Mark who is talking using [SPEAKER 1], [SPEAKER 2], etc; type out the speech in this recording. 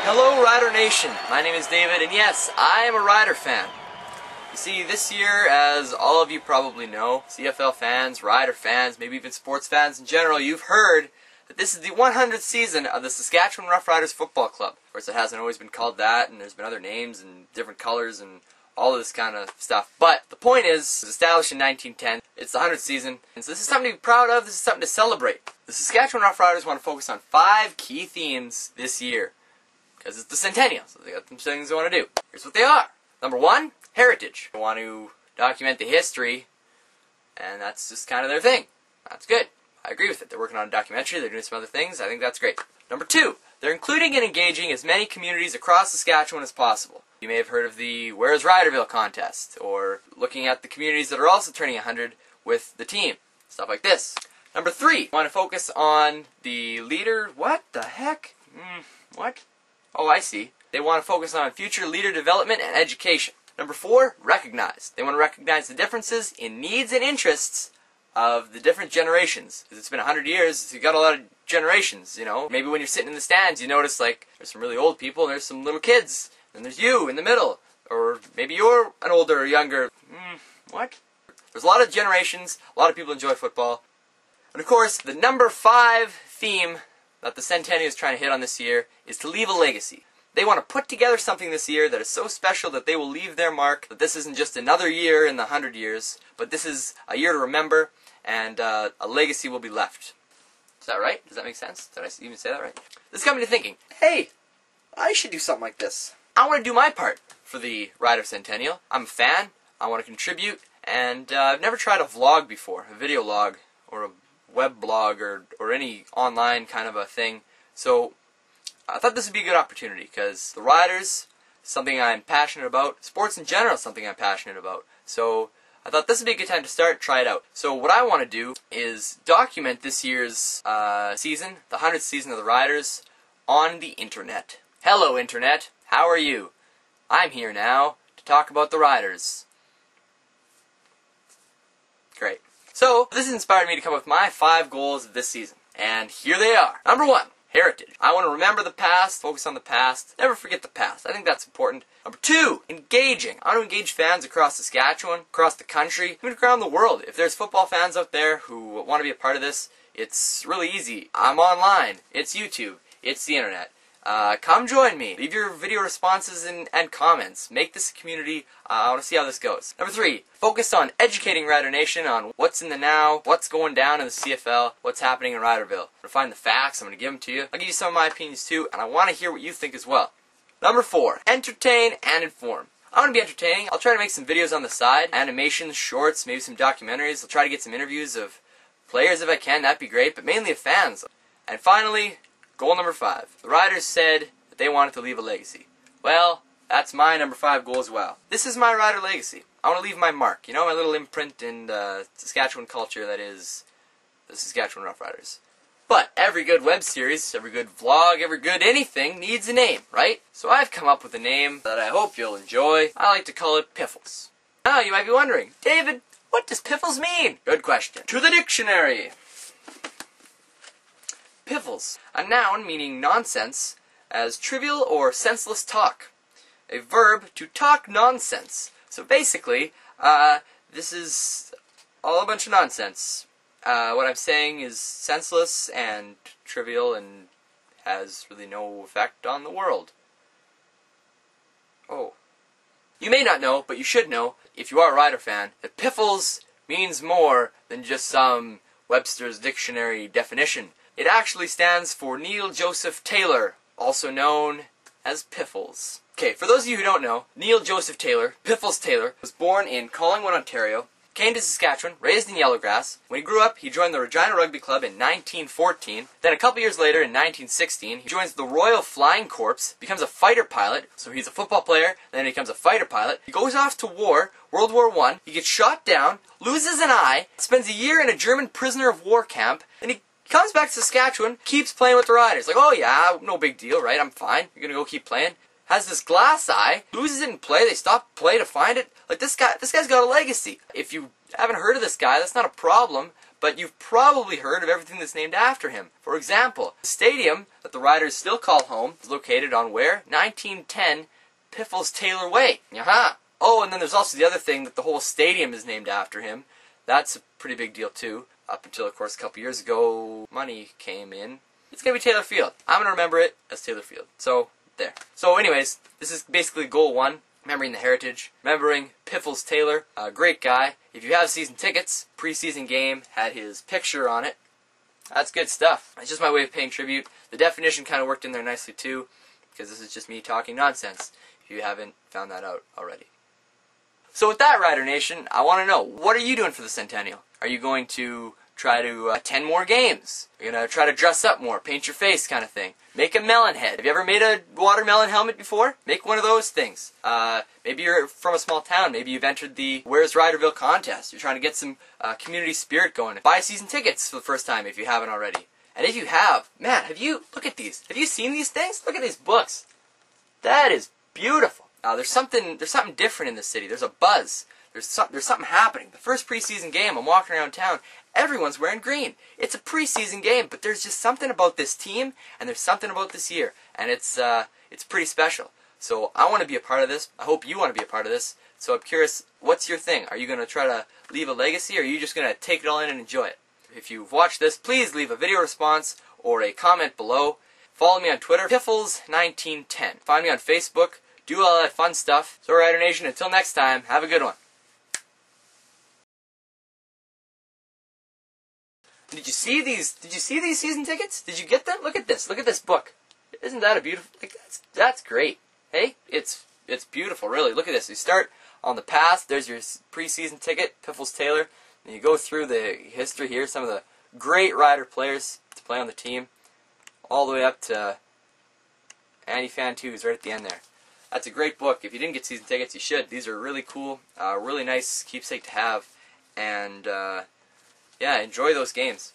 [SPEAKER 1] Hello Rider Nation, my name is David, and yes, I am a Rider fan. You see, this year, as all of you probably know, CFL fans, Rider fans, maybe even sports fans in general, you've heard that this is the 100th season of the Saskatchewan Roughriders Football Club. Of course, it hasn't always been called that, and there's been other names and different colors and all of this kind of stuff. But the point is, it was established in 1910. It's the 100th season, and so this is something to be proud of, this is something to celebrate. The Saskatchewan Roughriders want to focus on 5 key themes this year. Because it's the Centennial, so they got some things they want to do. Here's what they are. Number 1, heritage. They want to document the history, and that's just kind of their thing. That's good. I agree with it. They're working on a documentary, they're doing some other things, I think that's great. Number 2, they're including and engaging as many communities across Saskatchewan as possible. You may have heard of the Where's Riderville contest, or looking at the communities that are also turning 100 with the team. Stuff like this. Number 3, want to focus on the leader... What the heck? What? Oh, I see. They want to focus on future leader development and education. Number 4, recognize. They want to recognize the differences in needs and interests of the different generations. Because it's been 100 years, you've got a lot of generations, you know. Maybe when you're sitting in the stands, you notice, like, there's some really old people, and there's some little kids. And there's you in the middle. Or maybe you're an older or younger. What? There's a lot of generations, a lot of people enjoy football. And of course, the number 5 theme that the Centennial is trying to hit on this year is to leave a legacy. They want to put together something this year that is so special that they will leave their mark, that this isn't just another year in the 100 years, but this is a year to remember, and a legacy will be left. Is that right? Does that make sense? Did I even say that right? This got me to thinking, hey, I should do something like this. I want to do my part for the Riders Centennial. I'm a fan, I want to contribute, and I've never tried a vlog before, a video log, or a web blog, or any online kind of a thing. So I thought this would be a good opportunity, because the Riders is something I'm passionate about. Sports in general is something I'm passionate about. So I thought this would be a good time to start, try it out. So what I want to do is document this year's season, the 100th season of the Riders, on the internet. Hello Internet, how are you? I'm here now to talk about the Riders. Great. So, this has inspired me to come up with my 5 goals of this season. And here they are. Number 1, heritage. I want to remember the past, focus on the past, never forget the past. I think that's important. Number 2, engaging. I want to engage fans across Saskatchewan, across the country, even around the world. If there's football fans out there who want to be a part of this, it's really easy. I'm online. It's YouTube. It's the internet. Come join me. Leave your video responses and comments. Make this a community. I want to see how this goes. Number 3, focus on educating Rider Nation on what's in the now, what's going down in the CFL, what's happening in Riderville. I'm going to find the facts. I'm going to give them to you. I'll give you some of my opinions too, and I want to hear what you think as well. Number 4, entertain and inform. I want to be entertaining. I'll try to make some videos on the side, animations, shorts, maybe some documentaries. I'll try to get some interviews of players if I can. That'd be great, but mainly of fans. And finally, goal number 5. The Riders said that they wanted to leave a legacy. Well, that's my number 5 goal as well. This is my Rider legacy. I want to leave my mark. You know, my little imprint in Saskatchewan culture that is the Saskatchewan Roughriders. But every good web series, every good vlog, every good anything needs a name, right? So I've come up with a name that I hope you'll enjoy. I like to call it Piffles. Now you might be wondering, David, what does Piffles mean? Good question. To the dictionary. Piffles, a noun meaning nonsense, as trivial or senseless talk. A verb, to talk nonsense. So basically, this is all a bunch of nonsense. What I'm saying is senseless and trivial and has really no effect on the world. Oh. You may not know, but you should know, if you are a Rider fan, that Piffles means more than just some Webster's Dictionary definition. It actually stands for Neil Joseph Taylor, also known as Piffles. Okay, for those of you who don't know, Neil Joseph Taylor, Piffles Taylor, was born in Collingwood, Ontario came to Saskatchewan, raised in Yellowgrass. When he grew up, he joined the Regina Rugby Club in 1914. Then a couple years later, in 1916, he joins the Royal Flying Corps, becomes a fighter pilot. So he's a football player, then he becomes a fighter pilot. He goes off to war, World War I. He gets shot down, loses an eye, spends a year in a German prisoner of war camp, and he comes back to Saskatchewan, keeps playing with the Riders. Like, oh yeah, no big deal, right? I'm fine. You're gonna go keep playing. Has this glass eye, loses it in play, they stop play to find it. Like, this guy's got a legacy. If you haven't heard of this guy, that's not a problem, but you've probably heard of everything that's named after him. For example, the stadium that the Riders still call home is located on where? 1910 Piffles Taylor Way. Yaha! Oh, and then there's also the other thing that the whole stadium is named after him. That's a pretty big deal too. Up until, of course, a couple years ago, money came in. It's going to be Taylor Field. I'm going to remember it as Taylor Field. So, there. So anyways, this is basically goal one, remembering the heritage, remembering Piffles Taylor, a great guy. If you have season tickets, preseason game had his picture on it. That's good stuff. It's just my way of paying tribute. The definition kind of worked in there nicely too, because this is just me talking nonsense, if you haven't found that out already. So with that, Rider Nation, I want to know, what are you doing for the Centennial? Are you going to try to attend more games? Are you going to try to dress up more, paint your face kind of thing? Make a melon head. Have you ever made a watermelon helmet before? Make one of those things. Maybe you're from a small town. Maybe you've entered the Where's Riderville contest. You're trying to get some community spirit going. Buy season tickets for the first time if you haven't already. And if you have, man, look at these. Have you seen these things? Look at these books. That is beautiful. There's something different in the city. There's a buzz. There's something happening. The first preseason game, I'm walking around town, everyone's wearing green. It's a preseason game, but there's just something about this team, and there's something about this year, and it's pretty special. So I want to be a part of this. I hope you want to be a part of this. So I'm curious, what's your thing? Are you going to try to leave a legacy, or are you just going to take it all in and enjoy it? If you've watched this, please leave a video response or a comment below. Follow me on Twitter, Piffles1910. Find me on Facebook. Do all that fun stuff. So Rider Nation, until next time, have a good one. Did you see these season tickets? Did you get them? Look at this. Look at this book. Isn't that a beautiful? Like, that's great. Hey, it's beautiful, really. Look at this. You start on the past. There's your preseason ticket, Piffles Taylor. And you go through the history here. Some of the great Rider players to play on the team, all the way up to Andy Fantu's right at the end there. That's a great book. If you didn't get season tickets, you should. These are really cool, really nice keepsake to have, and yeah, enjoy those games.